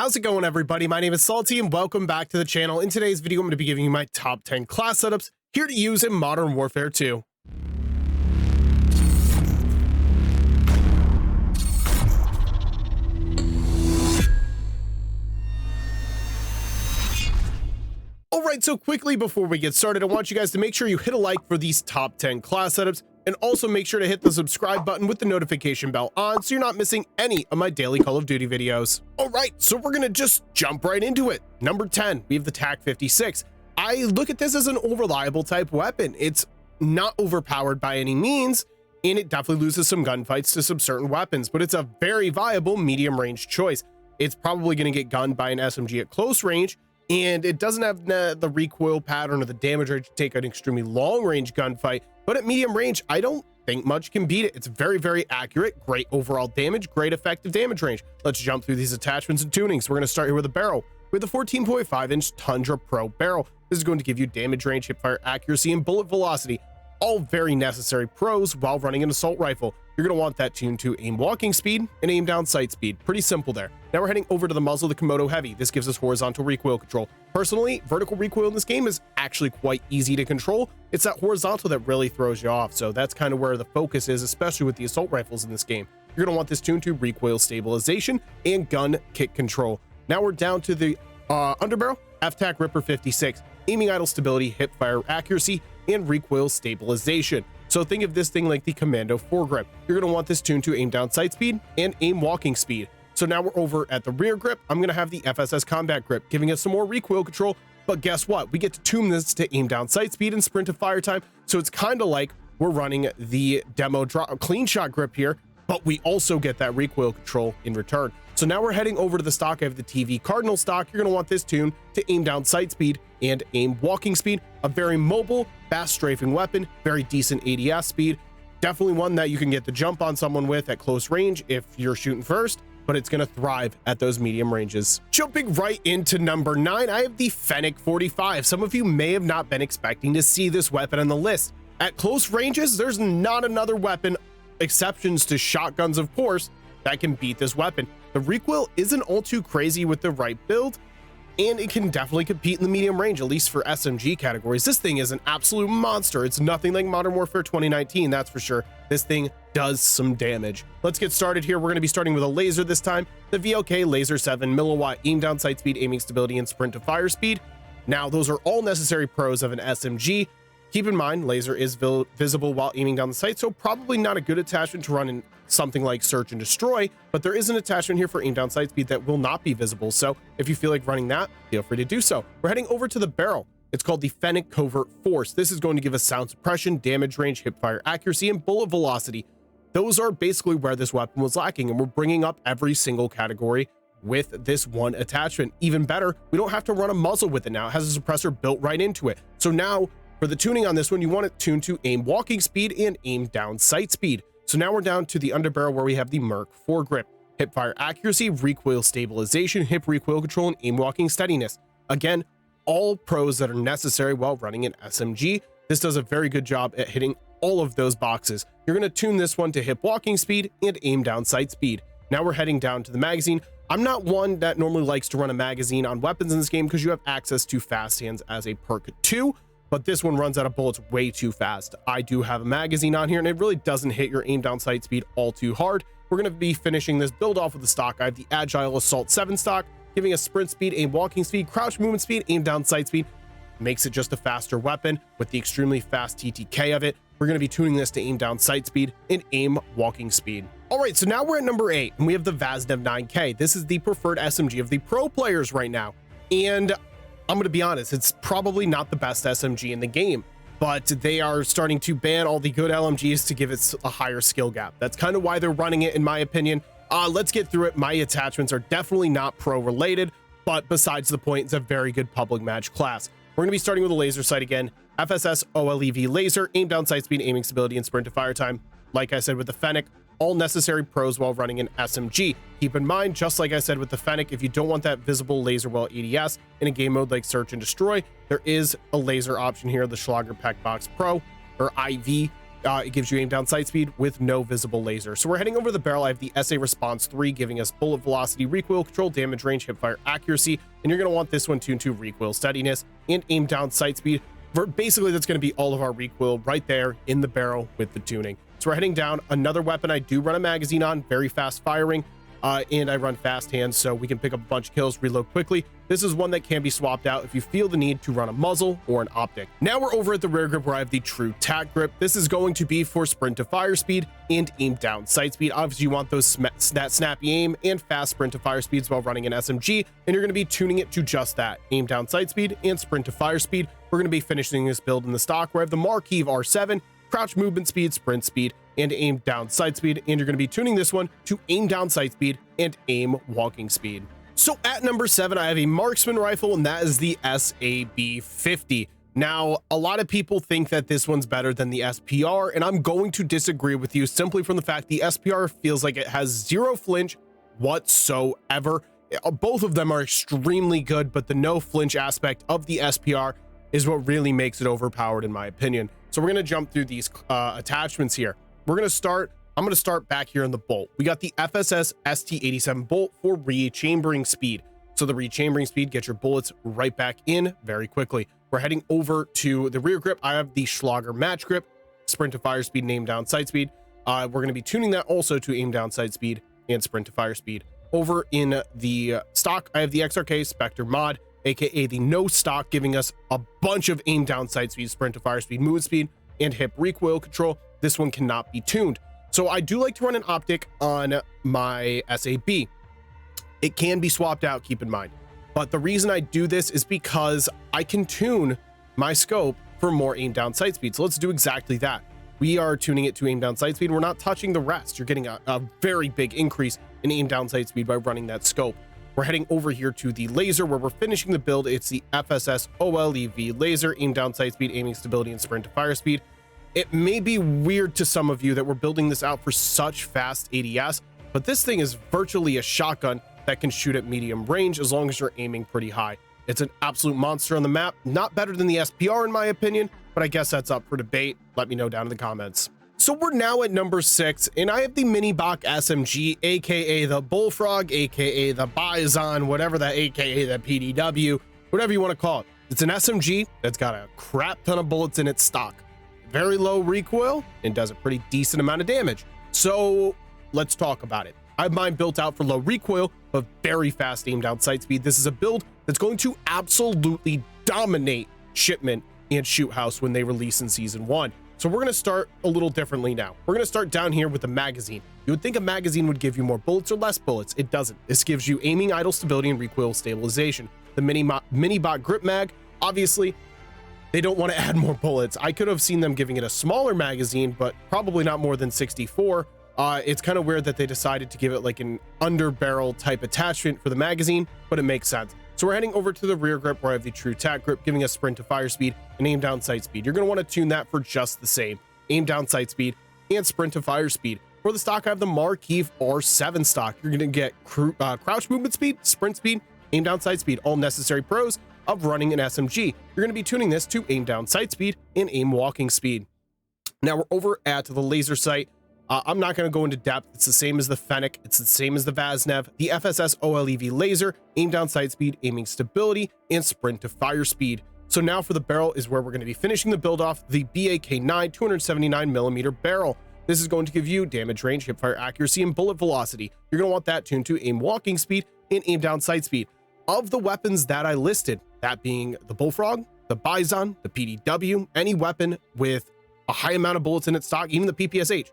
How's it going, everybody? My name is Salty and welcome back to the channel. In today's video, I'm going to be giving you my top 10 class setups here to use in Modern Warfare 2. Alright, so quickly before we get started, I want you guys to make sure you hit a like for these top 10 class setups, and also make sure to hit the subscribe button with the notification bell on so you're not missing any of my daily Call of Duty videos. Alright, so we're gonna just jump right into it. Number 10, we have the TAC-56. I look at this as an reliable type weapon. It's not overpowered by any means, and it definitely loses some gunfights to some certain weapons, but it's a very viable medium range choice. It's probably gonna get gunned by an SMG at close range, and it doesn't have the recoil pattern or the damage range to take an extremely long range gunfight, but at medium range, I don't think much can beat it. It's very, very accurate, great overall damage, great effective damage range. Let's jump through these attachments and tunings. We're going to start here with a barrel. With a 14.5 inch Tundra Pro barrel. This is going to give you damage range, hipfire accuracy, and bullet velocity, all very necessary pros while running an assault rifle. You're going to want that tuned to aim walking speed and aim down sight speed. Pretty simple there. Now we're heading over to the muzzle of the Komodo Heavy. This gives us horizontal recoil control. Personally, vertical recoil in this game is actually quite easy to control. It's that horizontal that really throws you off, so that's kind of where the focus is, especially with the assault rifles in this game. You're going to want this tuned to recoil stabilization and gun kick control. Now we're down to the underbarrel, FTAC Ripper 56, aiming idle stability, hipfire accuracy, and recoil stabilization. So think of this thing like the Commando foregrip. You're going to want this tuned to aim down sight speed and aim walking speed. So now we're over at the rear grip. I'm going to have the FSS combat grip, giving us some more recoil control. But guess what? We get to tune this to aim down sight speed and sprint to fire time. So it's kind of like we're running the demo clean shot grip here, but we also get that recoil control in return. So now we're heading over to the stock. I have the TV Cardinal stock. You're going to want this tuned to aim down sight speed and aim walking speed. A very mobile, fast strafing weapon, very decent ADS speed. Definitely one that you can get the jump on someone with at close range if you're shooting first, but it's going to thrive at those medium ranges. Jumping right into number 9, I have the Fennec 45. Some of you may have not been expecting to see this weapon on the list. At close ranges, there's not another weapon, exceptions to shotguns of course, that can beat this weapon. The recoil isn't all too crazy with the right build, and it can definitely compete in the medium range, at least for SMG categories. This thing is an absolute monster. It's nothing like Modern Warfare 2019, that's for sure. This thing does some damage. Let's get started here. We're going to be starting with a laser this time. The VLK Laser 7 milliwatt aim down sight speed, aiming stability, and sprint to fire speed. Now, those are all necessary pros of an SMG. Keep in mind, laser is visible while aiming down the sight, so probably not a good attachment to run in something like search and destroy, but there is an attachment here for aim down sight speed that will not be visible. So if you feel like running that, feel free to do so. We're heading over to the barrel. It's called the Fennec Covert Force. This is going to give us sound suppression, damage range, hipfire accuracy, and bullet velocity. Those are basically where this weapon was lacking, and we're bringing up every single category with this one attachment. Even better, we don't have to run a muzzle with it now. It has a suppressor built right into it. So now for the tuning on this one, you want it tuned to aim walking speed and aim down sight speed. So now we're down to the underbarrel where we have the Merc foregrip, hipfire accuracy, recoil stabilization, hip recoil control, and aim walking steadiness. Again, all pros that are necessary while running an SMG. This does a very good job at hitting all of those boxes. You're going to tune this one to hip walking speed and aim down sight speed. Now we're heading down to the magazine. I'm not one that normally likes to run a magazine on weapons in this game because you have access to fast hands as a perk 2. But this one runs out of bullets way too fast. I do have a magazine on here, and it really doesn't hit your aim down sight speed all too hard. We're going to be finishing this build off with the stock. I have the Agile Assault 7 stock, giving us sprint speed, aim walking speed, crouch movement speed, aim down sight speed. Makes it just a faster weapon with the extremely fast TTK of it. We're going to be tuning this to aim down sight speed and aim walking speed. All right, so now we're at number 8, and we have the Vaznev 9K. This is the preferred SMG of the pro players right now. And I'm going to be honest, it's probably not the best SMG in the game, but they are starting to ban all the good LMGs to give it a higher skill gap. That's kind of why they're running it, in my opinion. Let's get through it. My attachments are definitely not pro related, but besides the point, it's a very good public match class. We're going to be starting with a laser sight again. FSS OLEV laser, aim down sight speed, aiming stability, and sprint to fire time. Like I said with the Fennec, all necessary pros while running an SMG. Keep in mind, just like I said with the Fennec, if you don't want that visible laser well ADS in a game mode like Search and Destroy, there is a laser option here, the Schlager Pack Box Pro, or IV. It gives you aim down sight speed with no visible laser. So we're heading over the barrel. I have the SA response 3 giving us bullet velocity, recoil control, damage range, hipfire accuracy, and you're going to want this one tuned to recoil steadiness and aim down sight speed. Basically, that's going to be all of our recoil right there in the barrel with the tuning. So we're heading down. Another weapon I do run a magazine on, very fast firing, and I run fast hands so we can pick up a bunch of kills, reload quickly. This is one that can be swapped out if you feel the need to run a muzzle or an optic. Now we're over at the rear grip where I have the true tack grip. This is going to be for sprint to fire speed and aim down sight speed. Obviously, you want those snappy aim and fast sprint to fire speeds while running an SMG, and you're going to be tuning it to just that, aim down sight speed and sprint to fire speed. We're going to be finishing this build in the stock where I have the Marquise R7, crouch movement speed, sprint speed, and aim down sight speed, and you're going to be tuning this one to aim down sight speed and aim walking speed. So at number 7, I have a marksman rifle, and that is the SAB-50. Now, a lot of people think that this one's better than the SPR, and I'm going to disagree with you simply from the fact the SPR feels like it has zero flinch whatsoever. Both of them are extremely good, but the no flinch aspect of the SPR is what really makes it overpowered in my opinion. So we're going to jump through these attachments here. I'm going to start back here in the bolt. We got the FSS ST87 bolt for rechambering speed. So the rechambering speed gets your bullets right back in very quickly. We're heading over to the rear grip. I have the Schlager match grip, sprint to fire speed and aim down sight speed. We're going to be tuning that also to aim down sight speed and sprint to fire speed. Over in the stock, I have the XRK Spectre mod, aka the no stock, giving us a bunch of aim down sight speed, sprint to fire speed, movement speed, and hip recoil control. This one cannot be tuned. So I do like to run an optic on my SAB. It can be swapped out, keep in mind. But the reason I do this is because I can tune my scope for more aim down sight speed. So let's do exactly that. We are tuning it to aim down sight speed. We're not touching the rest. You're getting a very big increase in aim down sight speed by running that scope. We're heading over here to the laser where we're finishing the build. It's the FSS OLEV laser, aim down sight speed, aiming stability, and sprint to fire speed. It may be weird to some of you that we're building this out for such fast ADS, but this thing is virtually a shotgun that can shoot at medium range as long as you're aiming pretty high. It's an absolute monster on the map. Not better than the SPR in my opinion, but I guess that's up for debate. Let me know down in the comments. So we're now at number 6, and I have the Minibak SMG, aka the Bullfrog, aka the Bison, whatever that, aka the PDW, whatever you want to call it. It's an SMG that's got a crap ton of bullets in its stock, very low recoil, and does a pretty decent amount of damage. So let's talk about it. I have mine built out for low recoil, but very fast aim down sight speed. This is a build that's going to absolutely dominate Shipment and Shoot House when they release in Season 1. So we're going to start a little differently now. We're going to start down here with the magazine. You would think a magazine would give you more bullets or less bullets. It doesn't. This gives you aiming, idle stability, and recoil stabilization. The Minibak grip mag, obviously, they don't want to add more bullets. I could have seen them giving it a smaller magazine, but probably not more than 64. It's kind of weird that they decided to give it like an under barrel type attachment for the magazine, but it makes sense. So we're heading over to the rear grip where I have the true tack grip, giving us sprint to fire speed and aim down sight speed. You're going to want to tune that for just the same, aim down sight speed and sprint to fire speed. For the stock, I have the Marquise R7 stock. You're going to get crouch movement speed, sprint speed, aim down sight speed, all necessary pros of running an SMG. You're going to be tuning this to aim down sight speed and aim walking speed. Now we're over at the laser sight. I'm not going to go into depth. It's the same as the Fennec. It's the same as the Vaznev. The FSS OLEV laser, aim down sight speed, aiming stability, and sprint to fire speed. So now for the barrel is where we're going to be finishing the build off the BAK9 279mm barrel. This is going to give you damage range, hipfire accuracy, and bullet velocity. You're going to want that tuned to aim walking speed and aim down sight speed. Of the weapons that I listed, that being the Bullfrog, the Bison, the PDW, any weapon with a high amount of bullets in its stock, even the PPSH.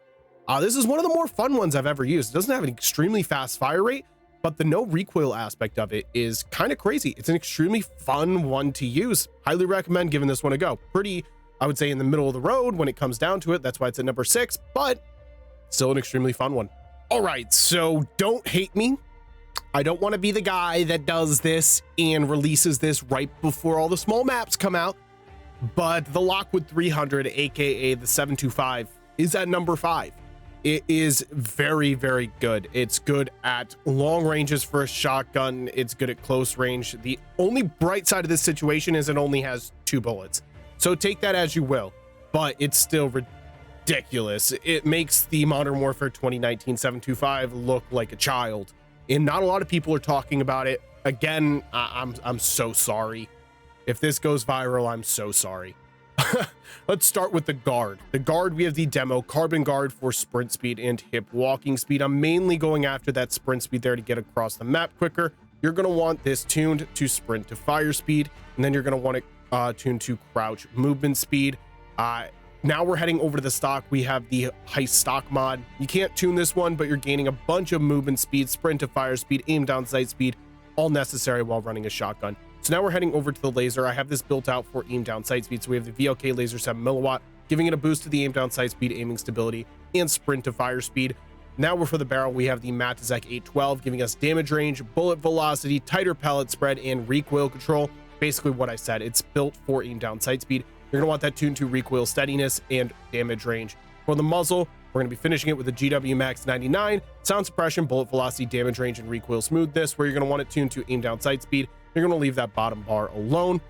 This is one of the more fun ones I've ever used. It doesn't have an extremely fast fire rate, but the no recoil aspect of it is kind of crazy. It's an extremely fun one to use. Highly recommend giving this one a go. Pretty, I would say, in the middle of the road when it comes down to it. That's why it's at number 6, but still an extremely fun one. All right, so don't hate me. I don't want to be the guy that does this and releases this right before all the small maps come out, but the Lockwood 300, aka the 725, is at number 5. It is very, very good. It's good at long ranges for a shotgun. It's good at close range. The only bright side of this situation is it only has 2 bullets. So take that as you will, but it's still ridiculous. It makes the Modern Warfare 2019 725 look like a child, and not a lot of people are talking about it. Again, I'm so sorry. If this goes viral, I'm so sorry. Let's start with the guard. The guard, we have the demo carbon guard for sprint speed and hip walking speed. I'm mainly going after that sprint speed there to get across the map quicker. You're going to want this tuned to sprint to fire speed, and then you're going to want it tuned to crouch movement speed. Now we're heading over to the stock. We have the heist stock mod. You can't tune this one, but you're gaining a bunch of movement speed, sprint to fire speed, aim down sight speed, all necessary while running a shotgun. So now we're heading over to the laser. I have this built out for aim down sight speed. So we have the VLK laser 7 milliwatt, giving it a boost to the aim down sight speed, aiming stability, and sprint to fire speed. Now we're for the barrel. We have the Matizek 812, giving us damage range, bullet velocity, tighter pellet spread, and recoil control. Basically what I said, it's built for aim down sight speed. You're gonna want that tuned to recoil steadiness and damage range. For the muzzle, we're gonna be finishing it with the GW Max 99, sound suppression, bullet velocity, damage range, and recoil smoothness, where you're gonna want it tuned to aim down sight speed. You're gonna leave that bottom bar alone.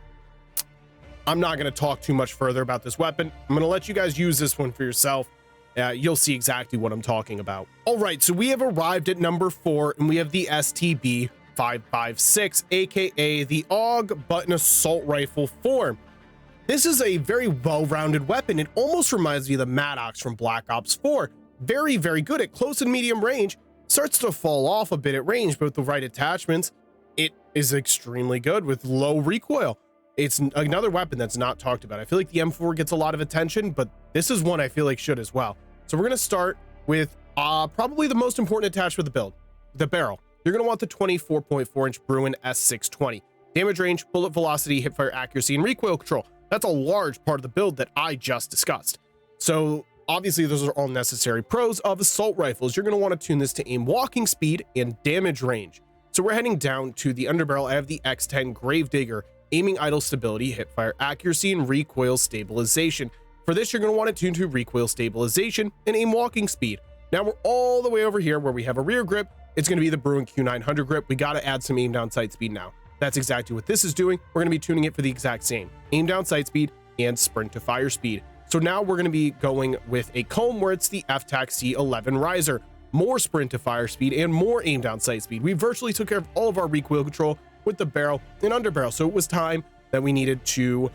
I'm not gonna talk too much further about this weapon. I'm gonna let you guys use this one for yourself. You'll see exactly what I'm talking about. All right, so we have arrived at number 4, and we have the STB 556, aka the AUG button assault rifle form. This is a very well-rounded weapon. It almost reminds me of the Maddox from Black Ops 4. Very, very good at close and medium range. Starts to fall off a bit at range, but with the right attachments, it is extremely good with low recoil. It's another weapon that's not talked about. I feel like the M4 gets a lot of attention, but this is one I feel like should as well. So we're going to start with probably the most important attachment of the build, the barrel. You're going to want the 24.4-inch Bruin S620. Damage range, bullet velocity, hipfire accuracy, and recoil control. That's a large part of the build that I just discussed. So obviously those are all necessary pros of assault rifles. You're going to want to tune this to aim walking speed and damage range. So we're heading down to the underbarrel. I have the X10 Gravedigger, aiming idle stability, hipfire accuracy, and recoil stabilization. For this, you're going to want it tuned to recoil stabilization and aim walking speed. Now we're all the way over here where we have a rear grip. It's going to be the Bruin Q900 grip. We got to add some aim down sight speed now. That's exactly what this is doing. We're going to be tuning it for the exact same aim down sight speed and sprint to fire speed. So now we're going to be going with a comb where it's the FTAC C11 riser, more sprint to fire speed and more aim down sight speed. We virtually took care of all of our recoil control with the barrel and underbarrel. So it was time that we needed to,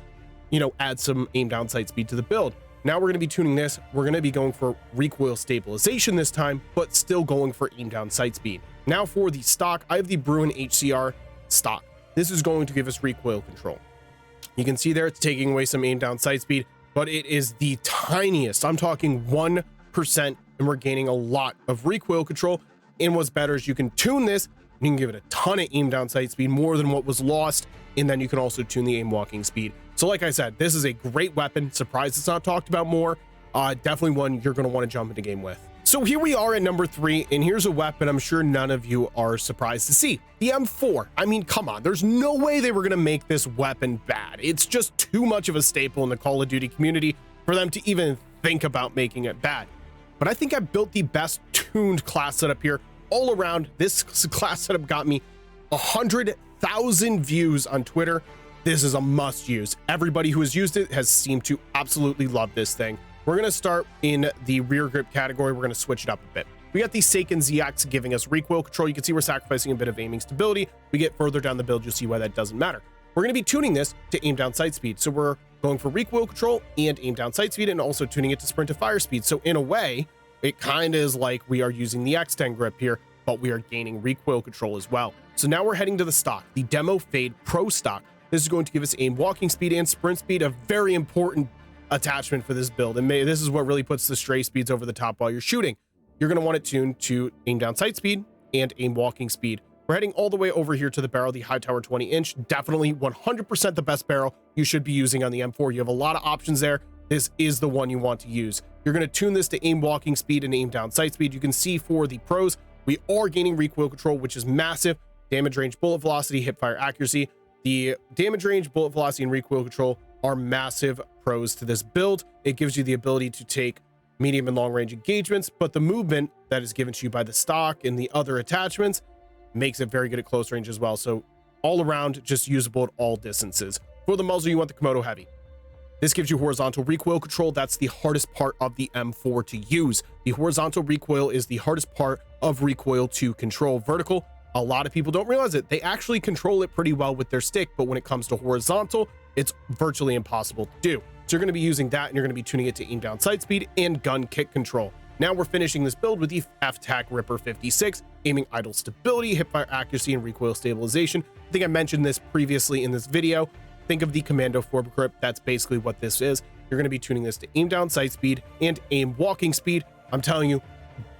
add some aim down sight speed to the build. Now we're going to be tuning this. We're going to be going for recoil stabilization this time, but still going for aim down sight speed. Now for the stock, I have the Bruin HCR stock. This is going to give us recoil control. You can see there it's taking away some aim down sight speed, but it is the tiniest. I'm talking 1%, and we're gaining a lot of recoil control. And what's better is you can tune this, you can give it a ton of aim down sight speed, more than what was lost, and then you can also tune the aim walking speed. So like I said, this is a great weapon. Surprised it's not talked about more. Definitely one you're going to want to jump into game with. So here we are at number 3, and here's a weapon I'm sure none of you are surprised to see. The M4. I mean, come on, there's no way they were going to make this weapon bad. It's just too much of a staple in the Call of Duty community for them to even think about making it bad. But I think I built the best tuned class setup here all around. This class setup got me 100,000 views on Twitter. This is a must use. Everybody who has used it has seemed to absolutely love this thing. We're going to start in the rear grip category. We're going to switch it up a bit. We got the Seiken ZX giving us recoil control. You can see we're sacrificing a bit of aiming stability. We get further down the build, you'll see why that doesn't matter. We're going to be tuning this to aim down sight speed. So we're going for recoil control and aim down sight speed, and also tuning it to sprint to fire speed. So in a way, it kind of is like we are using the X10 grip here, but we are gaining recoil control as well. So now we're heading to the stock, the Demo Fade Pro stock. This is going to give us aim walking speed and sprint speed, a very important attachment for this build, and this is what really puts the stray speeds over the top while you're shooting. You're going to want it tuned to aim down sight speed and aim walking speed. We're heading all the way over here to the barrel, the High Tower 20-inch. Definitely 100% the best barrel you should be using on the M4. You have a lot of options there. This is the one you want to use. You're going to tune this to aim walking speed and aim down sight speed. You can see for the pros, we are gaining recoil control, which is massive. Damage range, bullet velocity, hipfire accuracy. The damage range, bullet velocity, and recoil control are massive pros to this build. It gives you the ability to take medium and long range engagements, but the movement that is given to you by the stock and the other attachments makes it very good at close range as well. So all around, just usable at all distances. For the muzzle, you want the Komodo Heavy. This gives you horizontal recoil control. That's the hardest part of the M4 to use. The horizontal recoil is the hardest part of recoil to control. Vertical, a lot of people don't realize it. They actually control it pretty well with their stick, but when it comes to horizontal, it's virtually impossible to do. So you're going to be using that, and you're going to be tuning it to aim down sight speed and gun kick control. Now we're finishing this build with the F-Tac Ripper 56, aiming idle stability, hipfire accuracy, and recoil stabilization. I think I mentioned this previously in this video. Think of the Commando foregrip. That's basically what this is. You're going to be tuning this to aim down sight speed and aim walking speed. I'm telling you,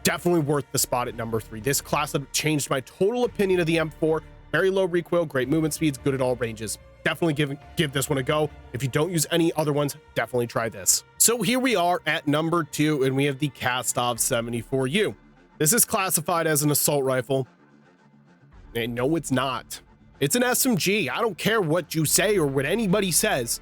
definitely worth the spot at number 3. This class have changed my total opinion of the M4. Very low recoil, great movement speeds, good at all ranges. Definitely give this one a go. If you don't use any other ones, definitely try this. So here we are at number 2, and we have the Castov 74U. This is classified as an assault rifle. And no, it's not. It's an SMG. I don't care what you say or what anybody says.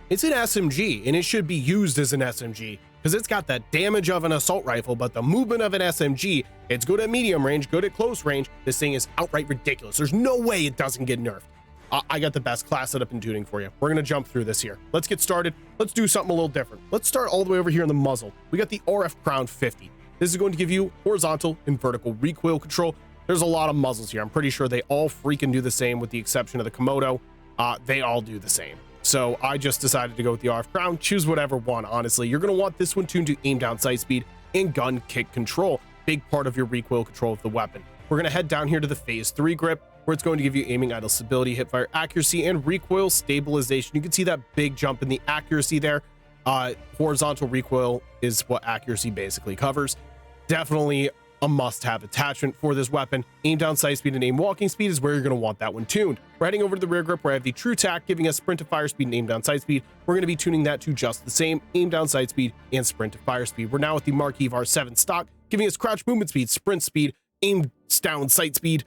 It's an SMG, and it should be used as an SMG because it's got the damage of an assault rifle, but the movement of an SMG. It's good at medium range, good at close range. This thing is outright ridiculous. There's no way it doesn't get nerfed. I got the best class setup and tuning for you. We're going to jump through this here. Let's get started. Let's do something a little different. Let's start all the way over here in the muzzle. We got the RF Crown 50. This is going to give you horizontal and vertical recoil control. There's a lot of muzzles here. I'm pretty sure they all freaking do the same with the exception of the Komodo. They all do the same. So I just decided to go with the RF Crown. Choose whatever one, honestly. You're going to want this one tuned to aim down sight speed and gun kick control. Big part of your recoil control of the weapon. We're going to head down here to the phase 3 grip, where it's going to give you aiming idle stability, hipfire accuracy, and recoil stabilization. You can see that big jump in the accuracy there. Horizontal recoil is what accuracy basically covers. Definitely a must-have attachment for this weapon. Aim down sight speed and aim walking speed is where you're going to want that one tuned. We're heading over to the rear grip where I have the true tack giving us sprint to fire speed and aim down sight speed. We're going to be tuning that to just the same aim down sight speed and sprint to fire speed. We're now with the Marquis R7 stock giving us crouch movement speed, sprint speed, aim down sight speed.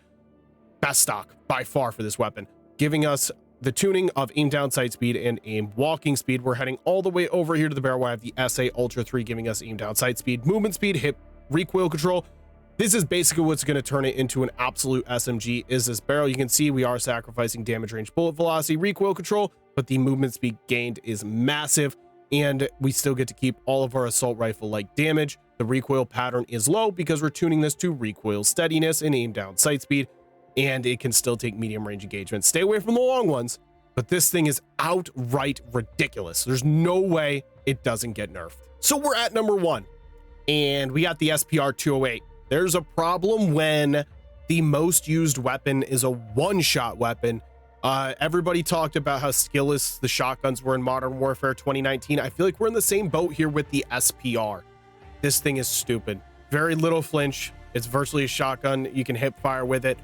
Best stock by far for this weapon, giving us the tuning of aim down sight speed and aim walking speed. We're heading all the way over here to the barrel where I have the SA Ultra 3 giving us aim down sight speed, movement speed, hip recoil control. This is basically what's going to turn it into an absolute SMG is this barrel. You can see we are sacrificing damage range, bullet velocity, recoil control, but the movement speed gained is massive, and we still get to keep all of our assault rifle like damage. The recoil pattern is low because we're tuning this to recoil steadiness and aim down sight speed, and it can still take medium range engagement. Stay away from the long ones, but this thing is outright ridiculous. There's no way it doesn't get nerfed. So we're at number 1, and we got the SPR 208. There's a problem when the most used weapon is a one-shot weapon. Everybody talked about how skillless the shotguns were in Modern Warfare 2019. I feel like we're in the same boat here with the SPR. This thing is stupid. Very little flinch. It's virtually a shotgun. You can hip fire with it.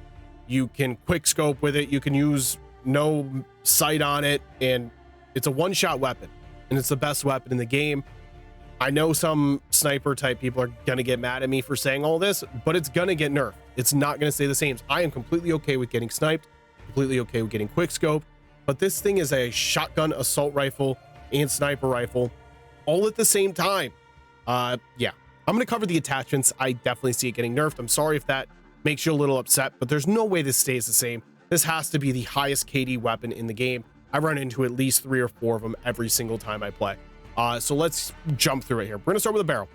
You can quick scope with it. You can use no sight on it. And it's a one-shot weapon. And it's the best weapon in the game. I know some sniper type people are going to get mad at me for saying all this, but it's going to get nerfed. It's not going to stay the same. I am completely okay with getting sniped, completely okay with getting quick scope, but this thing is a shotgun, assault rifle, and sniper rifle all at the same time. Yeah, I'm going to cover the attachments. I definitely see it getting nerfed. I'm sorry if that makes you a little upset, but there's no way this stays the same. This has to be the highest KD weapon in the game. I run into at least 3 or 4 of them every single time I play. So let's jump through it here. We're going to start with a barrel.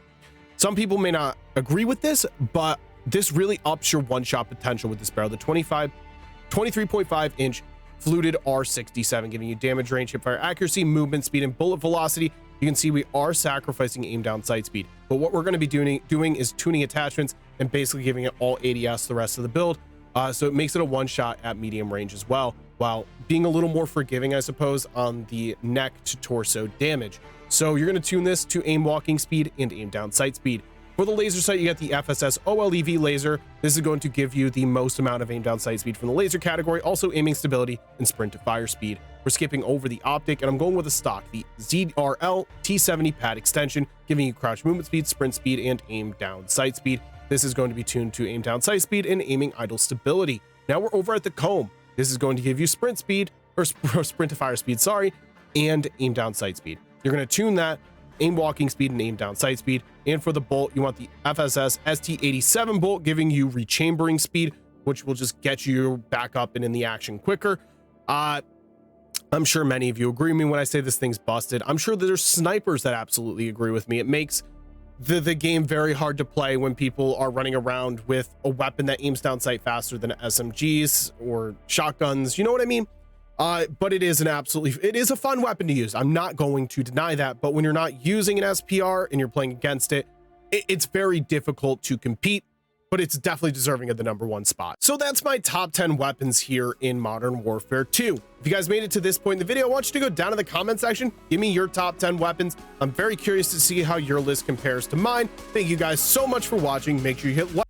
Some people may not agree with this, but this really ups your one-shot potential with this barrel. The 23.5 inch fluted R67, giving you damage range, hipfire accuracy, movement speed, and bullet velocity. You can see we are sacrificing aim down sight speed, but what we're going to be doing is tuning attachments and basically giving it all ADS the rest of the build. So it makes it a one-shot at medium range as well, while being a little more forgiving, I suppose, on the neck to torso damage. So you're going to tune this to aim walking speed and aim down sight speed. For the laser sight, you get the FSS OLEV laser. This is going to give you the most amount of aim down sight speed from the laser category, also aiming stability and sprint to fire speed. We're skipping over the optic, and I'm going with a stock, the ZRL T70 pad extension, giving you crouch movement speed, sprint speed, and aim down sight speed. This is going to be tuned to aim down sight speed and aiming idle stability. Now we're over at the comb. This is going to give you sprint speed, or sprint to fire speed, sorry, and aim down sight speed. You're going to tune that, aim walking speed and aim down sight speed. And for the bolt, you want the FSS ST87 bolt, giving you rechambering speed, which will just get you back up and in the action quicker. I'm I'm sure many of you agree with me when I say this thing's busted. I'm sure there's snipers that absolutely agree with me. It makes the game very hard to play when people are running around with a weapon that aims down sight faster than SMGs or shotguns. You know what I mean? But it is a fun weapon to use. I'm not going to deny that. But when you're not using an SPR and you're playing against it, it's very difficult to compete. But it's definitely deserving of the #1 spot. So that's my top 10 weapons here in Modern Warfare 2. If you guys made it to this point in the video, I want you to go down to the comment section, give me your top 10 weapons. I'm very curious to see how your list compares to mine. Thank you guys so much for watching. Make sure you hit like